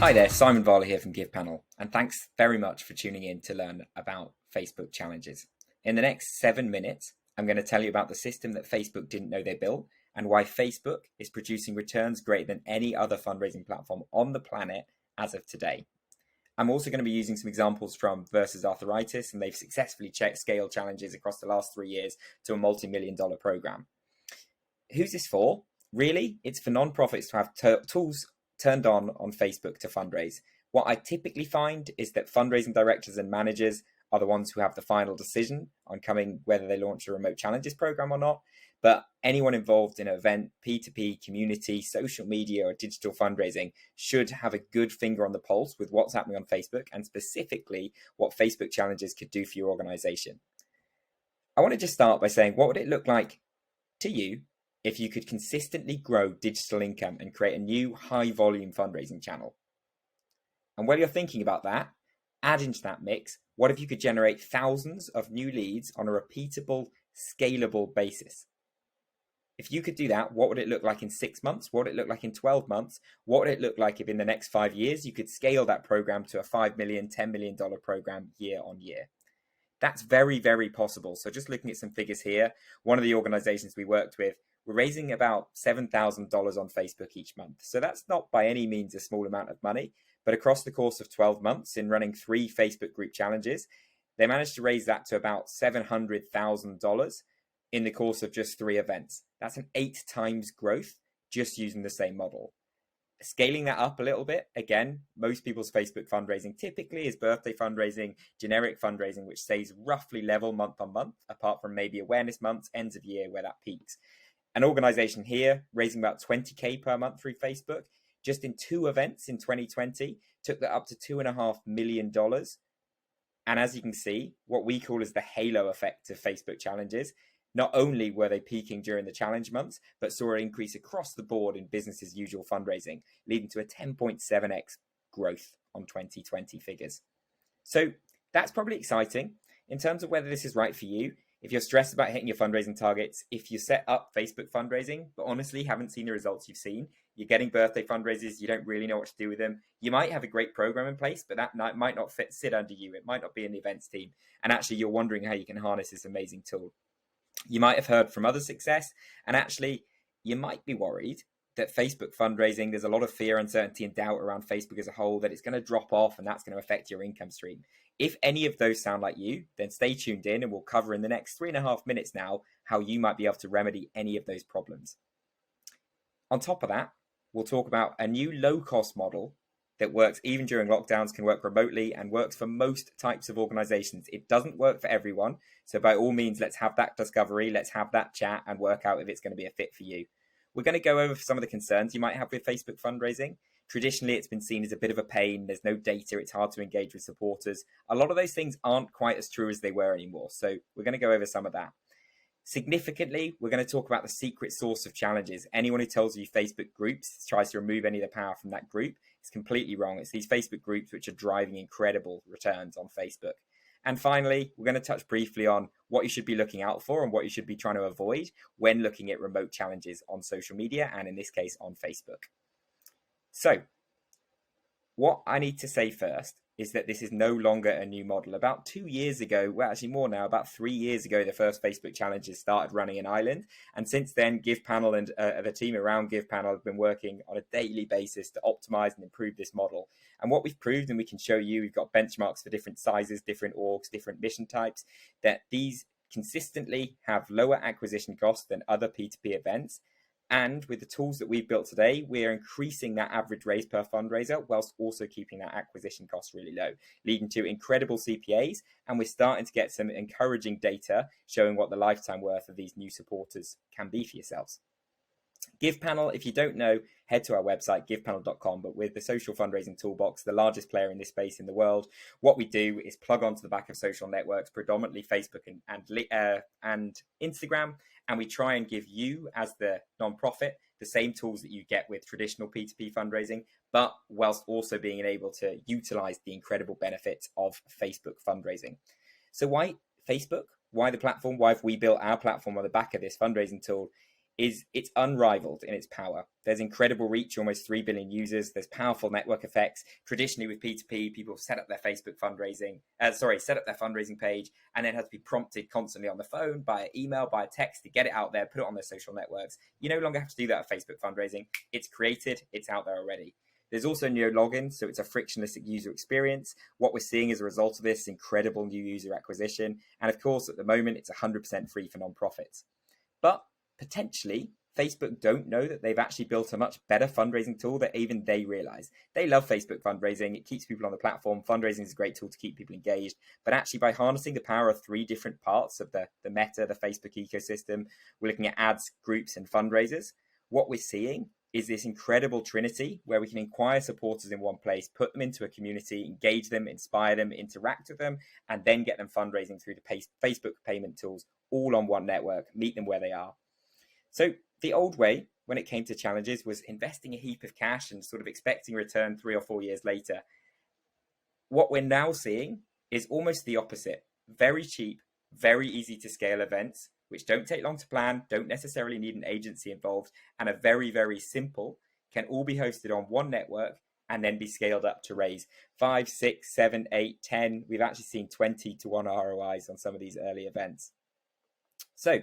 Hi there, Simon Varley here from GivePanel, and thanks very much for tuning in to learn about Facebook challenges. In the next 7 minutes, I'm going to tell you about the system that Facebook didn't know they built and why Facebook is producing returns greater than any other fundraising platform on the planet as of today. I'm also going to be using some examples from Versus Arthritis, and they've successfully scaled challenges across the last 3 years to a multi-million-dollar program. Who's this for? Really, it's for nonprofits to have tools turned on Facebook to fundraise. What I typically find is that fundraising directors and managers are the ones who have the final decision on whether they launch a remote challenges program or not. But anyone involved in an event, P2P, community, social media, or digital fundraising should have a good finger on the pulse with what's happening on Facebook and specifically what Facebook challenges could do for your organization. I want to just start by saying, what would it look like to you if you could consistently grow digital income and create a new high volume fundraising channel? And while you're thinking about that, add into that mix, what if you could generate thousands of new leads on a repeatable, scalable basis? If you could do that, what would it look like in 6 months? What would it look like in 12 months? What would it look like if in the next 5 years, you could scale that program to a $5 million, $10 million program year on year? That's very, very possible. So just looking at some figures here, one of the organizations we worked with, we're raising about $7,000 on Facebook each month. So that's not by any means a small amount of money, but across the course of 12 months in running 3 Facebook group challenges, they managed to raise that to about $700,000 in the course of just 3 events. That's an 8 times growth just using the same model. Scaling that up a little bit, again, most people's Facebook fundraising typically is birthday fundraising, generic fundraising, which stays roughly level month on month, apart from maybe awareness months, ends of year where that peaks. An organization here raising about 20K per month through Facebook, just in 2 events in 2020, took that up to $2.5 million. And as you can see, what we call as the halo effect of Facebook challenges, not only were they peaking during the challenge months, but saw an increase across the board in business as usual fundraising, leading to a 10.7x growth on 2020 figures. So that's probably exciting. In terms of whether this is right for you, if you're stressed about hitting your fundraising targets, if you set up Facebook fundraising, but honestly haven't seen the results you've seen, you're getting birthday fundraisers, you don't really know what to do with them, you might have a great program in place, but that might not sit under you. It might not be in the events team. And actually, you're wondering how you can harness this amazing tool. You might have heard from other success, and actually, you might be worried that Facebook fundraising, there's a lot of fear, uncertainty, and doubt around Facebook as a whole, that it's going to drop off and that's going to affect your income stream. If any of those sound like you, then stay tuned in and we'll cover in the next 3.5 minutes now how you might be able to remedy any of those problems. On top of that, we'll talk about a new low-cost model that works even during lockdowns, can work remotely, and works for most types of organizations. It doesn't work for everyone. So by all means, let's have that discovery, let's have that chat and work out if it's going to be a fit for you. We're going to go over some of the concerns you might have with Facebook fundraising. Traditionally, it's been seen as a bit of a pain. There's no data. It's hard to engage with supporters. A lot of those things aren't quite as true as they were anymore. So we're going to go over some of that. Significantly, we're going to talk about the secret source of challenges. Anyone who tells you Facebook groups tries to remove any of the power from that group is completely wrong. It's these Facebook groups which are driving incredible returns on Facebook. And finally, we're going to touch briefly on what you should be looking out for and what you should be trying to avoid when looking at remote challenges on social media, and in this case on Facebook. So what I need to say first is that this is no longer a new model. About 2 years ago, well, actually more now, about 3 years ago, the first Facebook challenges started running in Ireland. And since then, GivePanel and the team around GivePanel have been working on a daily basis to optimize and improve this model. And what we've proved, and we can show you, we've got benchmarks for different sizes, different orgs, different mission types, that these consistently have lower acquisition costs than other P2P events. And with the tools that we've built today, we're increasing that average raise per fundraiser whilst also keeping that acquisition cost really low, leading to incredible CPAs. And we're starting to get some encouraging data showing what the lifetime worth of these new supporters can be for yourselves. GivePanel, if you don't know, head to our website, givepanel.com. But with the social fundraising toolbox, the largest player in this space in the world, what we do is plug onto the back of social networks, predominantly Facebook and Instagram. And we try and give you, as the nonprofit, the same tools that you get with traditional P2P fundraising, but whilst also being able to utilize the incredible benefits of Facebook fundraising. So why Facebook? Why the platform? Why have we built our platform on the back of this fundraising tool? is it's unrivaled in its power. There's incredible reach, almost 3 billion users. There's powerful network effects. Traditionally with P2P, people set up their set up their fundraising page, and then have to be prompted constantly on the phone, by email, by text to get it out there, put it on their social networks. You no longer have to do that with Facebook fundraising. It's created, it's out there already. There's also no login, so it's a frictionless user experience. What we're seeing as a result of this is incredible new user acquisition. And of course, at the moment, it's 100% free for nonprofits. But potentially, Facebook don't know that they've actually built a much better fundraising tool that even they realize. They love Facebook fundraising. It keeps people on the platform. Fundraising is a great tool to keep people engaged. But actually, by harnessing the power of 3 different parts of the Meta, the Facebook ecosystem, we're looking at ads, groups, and fundraisers. What we're seeing is this incredible trinity where we can acquire supporters in one place, put them into a community, engage them, inspire them, interact with them, and then get them fundraising through the Facebook payment tools, all on one network, meet them where they are. So the old way, when it came to challenges, was investing a heap of cash and sort of expecting a return 3 or 4 years later. What we're now seeing is almost the opposite. Very cheap, very easy to scale events, which don't take long to plan, don't necessarily need an agency involved, and are very, very simple, can all be hosted on one network and then be scaled up to raise 5, 6, 7, 8, 10. We've actually seen 20 to 1 ROIs on some of these early events. So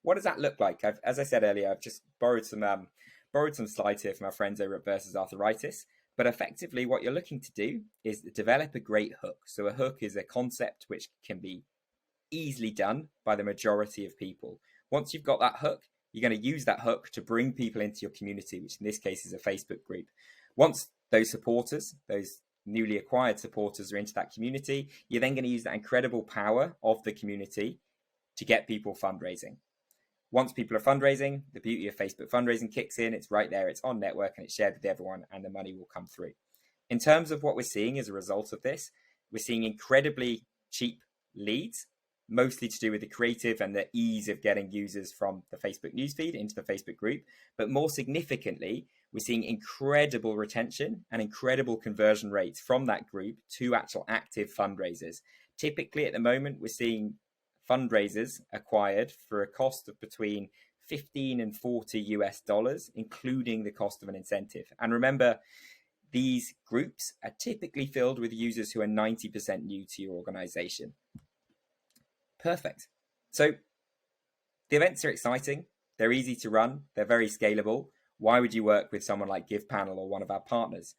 what does that look like? As I said earlier, I've just borrowed some slides here from our friends over at Versus Arthritis. But effectively, what you're looking to do is develop a great hook. So a hook is a concept which can be easily done by the majority of people. Once you've got that hook, you're going to use that hook to bring people into your community, which in this case is a Facebook group. Once those supporters, those newly acquired supporters, are into that community, you're then going to use that incredible power of the community to get people fundraising. Once people are fundraising, the beauty of Facebook fundraising kicks in. It's right there, it's on network, and it's shared with everyone, and the money will come through. In terms of what we're seeing as a result of this, we're seeing incredibly cheap leads, mostly to do with the creative and the ease of getting users from the Facebook newsfeed into the Facebook group. But more significantly, we're seeing incredible retention and incredible conversion rates from that group to actual active fundraisers. Typically at the moment, we're seeing fundraisers acquired for a cost of between $15 and $40 including the cost of an incentive. And remember, these groups are typically filled with users who are 90% new to your organization. Perfect. So the events are exciting. They're easy to run. They're very scalable. Why would you work with someone like GivePanel or one of our partners?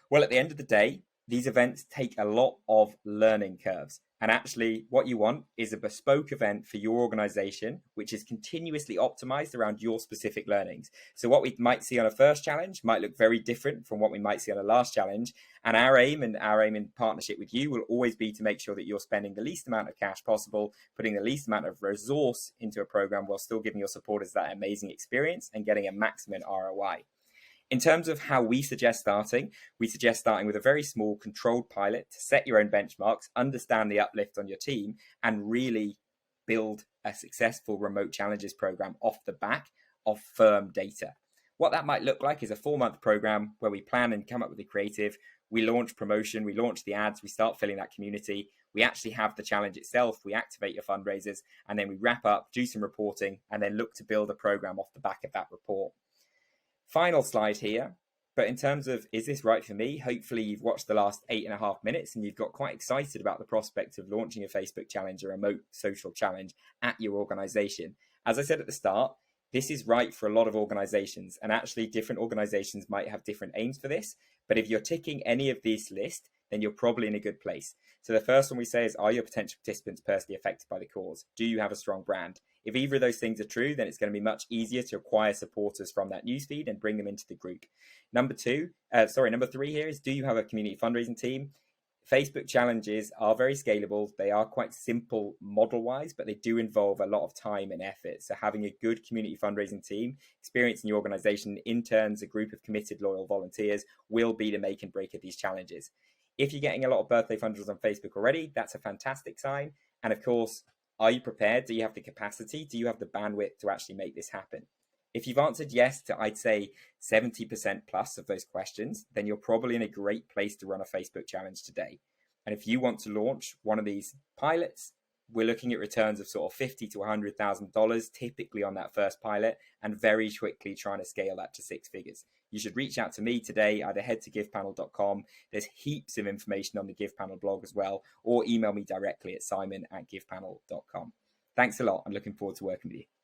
Well, at the end of the day, these events take a lot of learning curves. And actually, what you want is a bespoke event for your organization, which is continuously optimized around your specific learnings. So what we might see on a first challenge might look very different from what we might see on a last challenge. And our aim in partnership with you will always be to make sure that you're spending the least amount of cash possible, putting the least amount of resource into a program while still giving your supporters that amazing experience and getting a maximum ROI. In terms of how we suggest starting with a very small controlled pilot to set your own benchmarks, understand the uplift on your team, and really build a successful remote challenges program off the back of firm data. What that might look like is a 4-month program where we plan and come up with the creative, we launch promotion, we launch the ads, we start filling that community, we actually have the challenge itself, we activate your fundraisers, and then we wrap up, do some reporting, and then look to build a program off the back of that report. Final slide here, but in terms of, is this right for me? Hopefully you've watched the last 8.5 minutes and you've got quite excited about the prospect of launching a Facebook challenge, a remote social challenge at your organization. As I said at the start, this is right for a lot of organizations, and actually different organizations might have different aims for this. But if you're ticking any of this list, then you're probably in a good place. So the first one we say is, are your potential participants personally affected by the cause? Do you have a strong brand? If either of those things are true, then it's going to be much easier to acquire supporters from that newsfeed and bring them into the group. Number three here is, do you have a community fundraising team? Facebook challenges are very scalable. They are quite simple model-wise, but they do involve a lot of time and effort. So having a good community fundraising team, experience in your organization, interns, a group of committed, loyal volunteers will be the make and break of these challenges. If you're getting a lot of birthday fundraisers on Facebook already, that's a fantastic sign. And of course, are you prepared? Do you have the capacity? Do you have the bandwidth to actually make this happen? If you've answered yes to, I'd say, 70% plus of those questions, then you're probably in a great place to run a Facebook challenge today. And if you want to launch one of these pilots, we're looking at returns of sort of $50,000 to $100,000 typically on that first pilot, and very quickly trying to scale that to six figures. You should reach out to me today. Either head to givepanel.com. There's heaps of information on the GivePanel blog as well, or email me directly at simon@givepanel.com. Thanks a lot. I'm looking forward to working with you.